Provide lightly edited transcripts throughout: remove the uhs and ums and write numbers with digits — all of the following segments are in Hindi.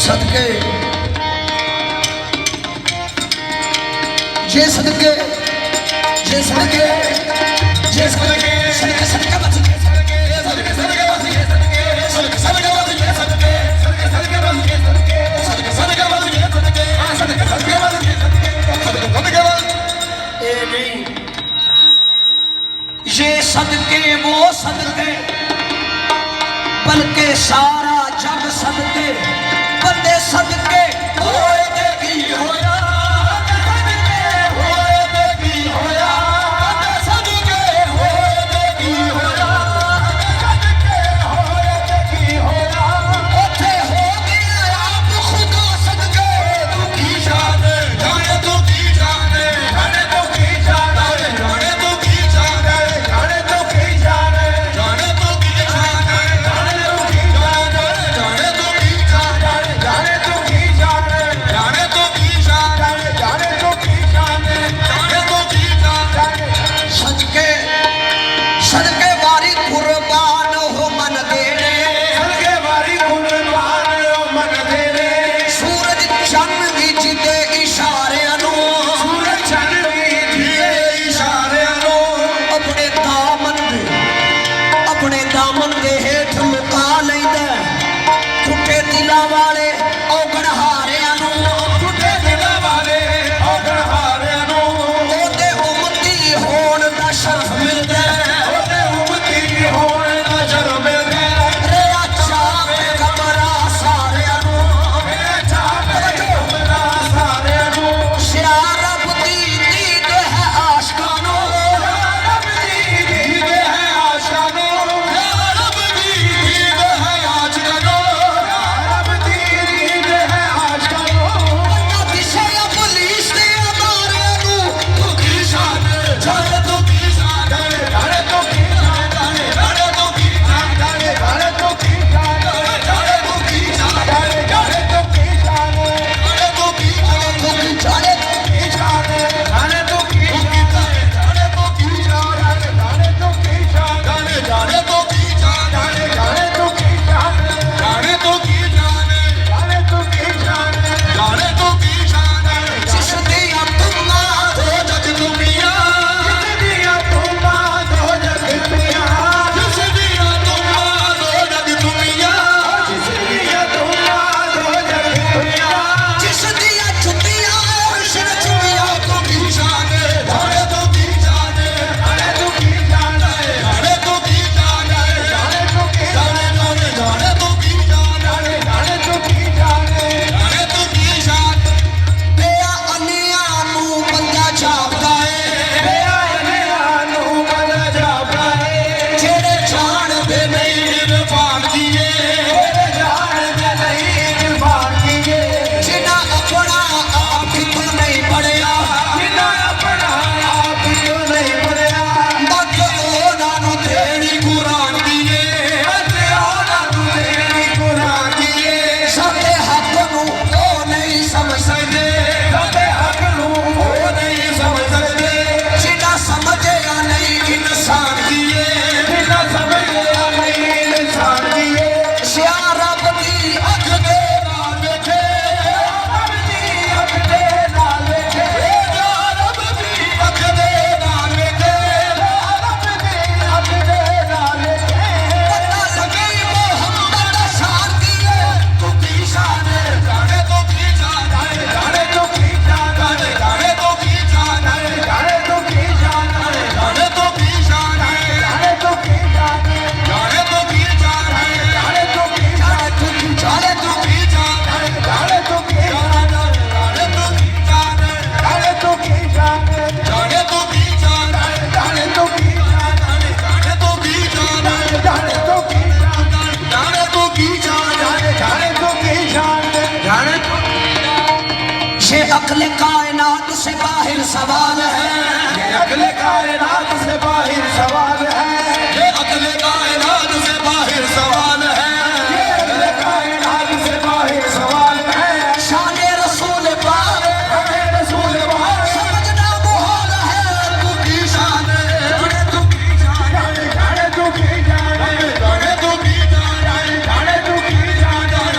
सदके जे सदके जे सदके जे सदके सदके सदके बच गए सदके सदके सदके बच गए सदके सदके सदके बच गए सदके सदके सदके बच गए सदके सदके सदके बच गए सदके सदके सदके बच गए सदके सदके सदके बच ए नहीं ये सदके वो सदके बल्कि सारा जग सदके बंदे सदके होए ते की होया सदके होए ते की होया सदके होए ते की होया सदके होए ते की होया ओथे हो गया आप खुदा सदके तू की जाने जाने तू की जाने जाने तू की जाने जाने तू की जाने जाने तू की जाने जाने तू की जाने जाने तू की जाने जाने तू की जाने जाने तू की जाने जाने तू की जाने जाने तू की जाने जाने तू की जाने सदके सदके वारी कुर्बान हो मन देने सदके वारी कुर्बान हो मन देने सूरज चंद विच दे इशारियां नु सूरज चंद विच दे इशारियां नु अपने दामन दे हेठ लुका लैंदा टुटे दिलां वाले औगण हारियां नु टुटे दिलां वाले औगण हारियां नु ओदे उम्मती होण दा शरफ मिलदा ओदे उम्मती होण दा शरफ मिलदा रे अच्छा पैगंबरा सारियां नु रे अच्छा पैगंबरा सारियां नु सिया रब दी दीद है आशिकां नु रब दी दीद है आशिकां नु रब दी दीद है आशिकां नु रब दी दीद है आशिकां नु बंदा दिशे पुलिस दे अदारियां नु तू की शान जाने तू की शान जाने तू की शान जाने तू की शान जाने तू की शान जाने तू की शान जाने तू की शान जाने तू की शान जाने तू की शान जाने तू की शान जाने तू की शान जाने तू की शान जाने तू की शान जाने तू की शान जाने तू की शान जाने तू की शान जाने तू की शान जिस दिया तुमा दो जग दुनिया जिस दिया तुमा दो जग दुनिया जिस दिया तुमा दो जग दुनिया जिस दिया तुमा दो जग दुनिया जिस दिया छुट्टियां उर्शद छुट्टियां तू की शान जाने तू की शान जाने तू की शान जाने तू की शान जाने तू की शान जाने तू की शान जाने तू की शान जाने तू की शान बेया अनियां नू बंदा जापदा है बेया अनियां नू बंदा जापदा है जेड़े जाणदे नहीं इरफान दिए जेड़े जाणदे नहीं इरफान दिए जिन्ना अपना आप को नहीं पढ़िया जिन्ना अपना आप को नहीं पढ़िया मत ओना नू तेरी कुरान दिए मत ओना नू तेरी कुरान दिए साडे हक नू ओ नहीं समझ सकदे साडे हक नू ओ नहीं समझ सकदे जिन्ना समझया नहीं इंसान दिए जिन्ना समझया नहीं इंसान दिए सिया रब दी अख दे नाल वेखे रब दी अख दे नाल वेखे रब दी अख दे नाल वेखे रब दी अख दे नाल वेखे पता लगे मोहम्मद दा शान दिए तू की शान जाने तू की शान जाने तू की शान जाने तू की शान जाने तू की शान जाने तू की शान जाने तू की शान जाने तू की शान जाने तू की शान जाने तू की शान जाने तू की शान जाने तू की शान जाने तू की शान जाने तू की शान जाने तू की शान जाने तू की शान जाने तू की शान जाने तू की शान जाने तू की शान जाने तू ये अक्ल कायनात से बाहर सवाल है ये अक्ल कायनात से बाहर सवाल है ये अक्ल कायनात से बाहर सवाल है ये अक्ल कायनात से बाहर सवाल है शान रसूल पाक समझना मुहाल है तू की शान जाने तू की शान जाने तू की शान जाने तू की शान जाने तू की शान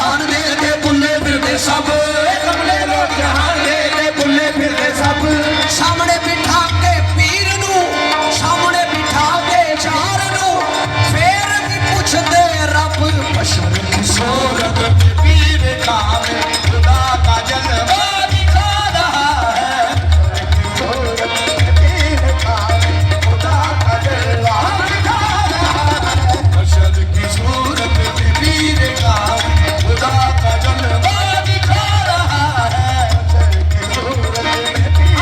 जहान दे बुले फिरदे सब कमले लोग जहान दे बुले फिरदे सब सामने बिठा के पीर नू सामने बिठा के चार नू फिर भी पूछते रब बशर की सूरत में पीर कामिल खुदा का जलवा दिखा रहा है सूरत में पीर कामिल खुदा का जलवा दिखा रहा है बशर की सूरत में पीर कामिल खुदा का जलवा दिखा रहा है बशर की सूरत में पीर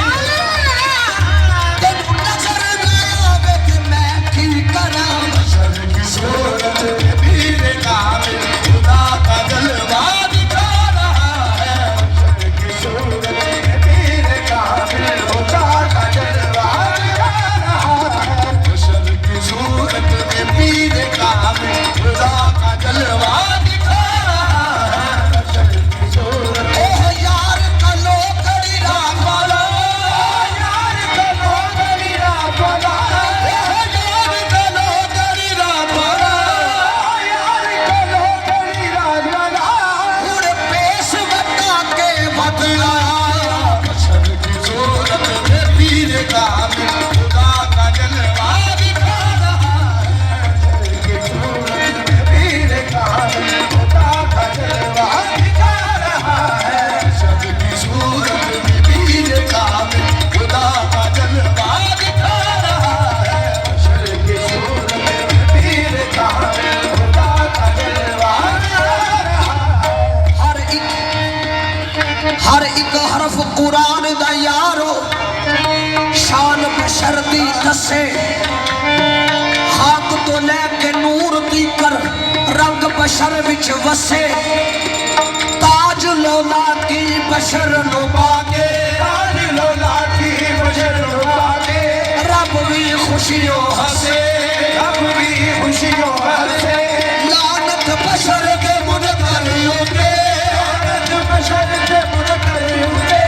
तेनू नजर ना आवे कि मैं की करा बशर की सूरत में पीर कामिल खुदा का जलवा दिखा रहा है बशर की सूरत में पीर कामिल खुदा का जलवा दिखा रहा है बशर की सूरत में पीर कामिल खुदा का जलवा दिखा रहा है बशर की सूरत ओह यार कलो कड़ी रात वाला यार कलो कड़ी रात वाला यार कलो कड़ी रात वाला यार कलो कड़ी रात वाला उड़ पेश बता के बदला बशर की सूरत में पीर कामिल खुदा का जलवा दिखा रहा है बशर की सूरत में पीर कामिल खुदा का जलवा दिखा रहा है बशर की सूरत में पीर कामिल खुदा का जलवा दिखा रहा है बशर की सूरत में पीर कामिल खुदा का जलवा दिखा रहा है हर एक हरफ कुरान दा यारो शान बशर दी दसे हाक तो लेके नूर दी कर रंग बशर विच वसे ताज लौला की बशर नुमा के ताज लौला की बशर नुमा के रब भी खुशियों हंसे रब भी खुशियों हंसे लानत बशर के मुनकरियों पे लानत बशर के मुनकरियों पे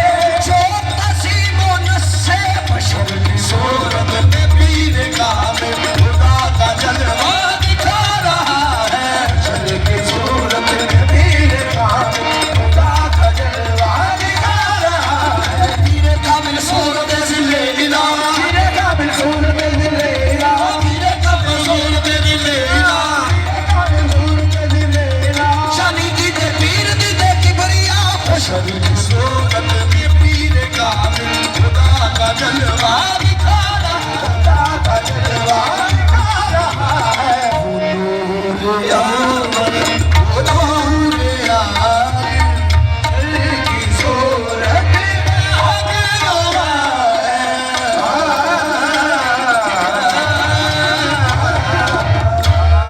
जो तसीमो नस्से बशर की सूरत में पीर कामिल खुदा का जलवा दिखा रहा है बशर की सूरत में पीर कामिल खुदा का जलवा दिखा रहा है पीर कामिल सूरत ज़िले इला पीर कामिल सूरत ज़िले इला पीर कामिल सूरत ज़िले इला कामिल सूरत ज़िले इला शानी दी दे पीर दी दे किबरिया बशर की सूरत में पीर कामिल खुदा का जलवा दिखा रहा खुदा का जलवा